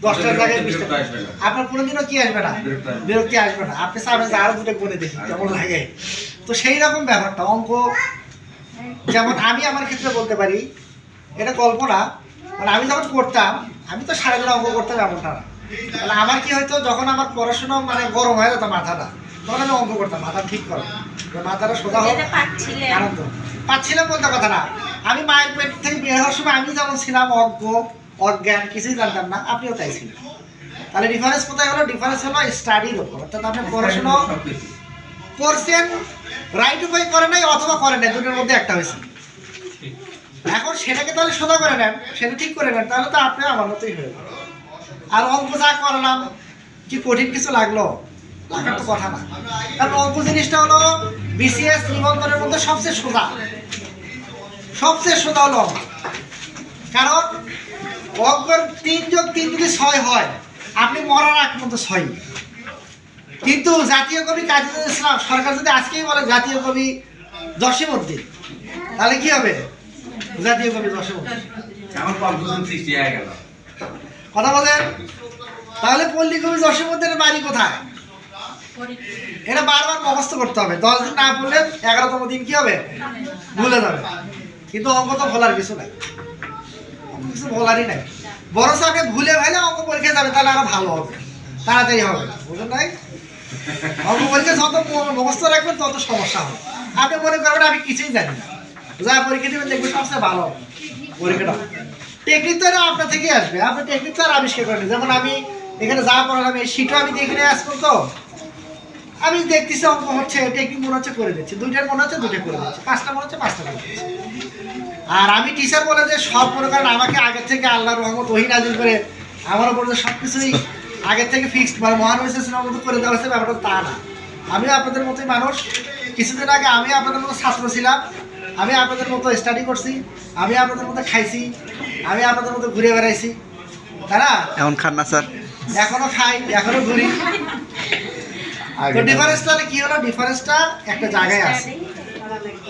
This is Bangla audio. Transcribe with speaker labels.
Speaker 1: 10টার জায়গায় 20টা, আপনার কোনোদিনও কি আসবে না, বিরক্তি আসবে না। আপনি চাবেন যে আরো দুটো গুণে দেখি কেমন লাগে। তো সেই রকম ব্যাপারটা অঙ্ক, যেমন আমি আমার ক্ষেত্রে বলতে পারি, এটা কল্পনা, মানে আমি যখন করতাম, আমি তো সারা দিন অঙ্ক করতাম এমনটা না। তাহলে আমার কি হয়তো, যখন আমার পড়াশোনা মানে গরম হয়ে যেত মাথাটা, তখন আমি অঙ্ক করতাম, মাথা ঠিক করো, মাথাটা সোজা হোক, আনন্দ পাচ্ছিলাম বলতে কথা না। আমি মায়ের পেট থেকে বের হওয়ার সময় আমি যেমন ছিলাম অজ্ঞ, অজ্ঞান, কিছুই জানতাম না, আপনিও তাই ছিলেন। তাহলে ডিফারেন্স কোথায় হলো? ডিফারেন্স হলো স্টাডির উপর, অর্থাৎ আপনি পড়াশোনা করছেন, রাইট উপায় করে নাই অথবা করে নাই, দুটোর মধ্যে একটা হয়েছে। এখন সেটাকে তাহলে সোজা করে নেন, সেটা ঠিক করে নেন, তাহলে তো আপনি আমার মতোই হয়ে যাবে। আর অঙ্ক যা করলাম, কি কঠিন কিছু লাগলো? লাগার তো কথা না। কারণ অঙ্ক জিনিসটা হলো বিসিএস নিবন্ধনের মধ্যে সবচেয়ে সোজা, সবচেয়ে সোজা হলো অঙ্ক। কারণ অঙ্কের 3 যোগ 3 যদি 6 হয়, আপনি মরার আগ পর্যন্ত 6। কিন্তু জাতীয় কবি কাজী নজরুল ইসলাম সরকার যদি আজকেই বলে জাতীয় কবি জসীমউদ্দিন, তাহলে কি হবে? জাতীয় কবি জসীমউদ্দিন। কথা বলেন। তাহলে পল্লী কবি জসীমউদ্দিনের বাড়ি কোথায়? এটা বারবার মুখস্থ করতে হবে। 10 দিন না পড়লে 11তম দিন কি হবে? ভুলে যাবে। কিন্তু অঙ্ক তো ভোলার কিছু নাই, কিছু ভোলারই নাই। বরং আপনি ভুলে ভাইলে অঙ্ক পরীক্ষা যাবে, তাহলে আরো ভালো হবে, তাড়াতাড়ি হবে। বুঝলেন নাই? অঙ্ক পরীক্ষা যত মুখস্থ রাখবেন তত সমস্যা হবে। আপনি মনে করবেন আমি কিছুই জানি না, যা পরীক্ষা দেবেন দেখবেন সবচেয়ে ভালো পরীক্ষাটা। টেকনিক তো আপনার থেকেই আসবে, আপনি টেকনিক তো আর আবিষ্কার করেন। যেমন আমি এখানে যা পড়ালাম এই শীটও আমি দেখে নিয়ে আসবো, তো আমি দেখতেছি অঙ্ক হচ্ছে, টেকনিক মনে হচ্ছে করে দিচ্ছি, 2টার মনে হচ্ছে 2টা করে দিচ্ছি, 5টা মনে হচ্ছে 5টা করে দিচ্ছি। আর আমি টিচার বলে যে সব মনে করেন আমাকে আগের থেকে আল্লাহর রহমত ওহী নাযিল করে আমার উপর যে সব কিছুই আগের থেকে ফিক্সড মানে মহান হয়েছে মতো করে দেওয়া হয়েছে, ব্যাপারটা তা না। আমিও আপনাদের মতোই মানুষ। কিছুদিন আগে আমি আপনাদের মতো ছাত্র ছিলাম, আমি আপনাদের মতো স্টাডি করছি, আমি আপনাদের মতো খাইছি, আমি আপনাদের মতো ঘুরে বেড়াইছি, তাই না?
Speaker 2: এখন খান না স্যার?
Speaker 1: এখনো খাই, এখনো ঘুরি। তো ডিফারেন্সটা কি হলো? ডিফারেন্সটা একটা জায়গায় আছে।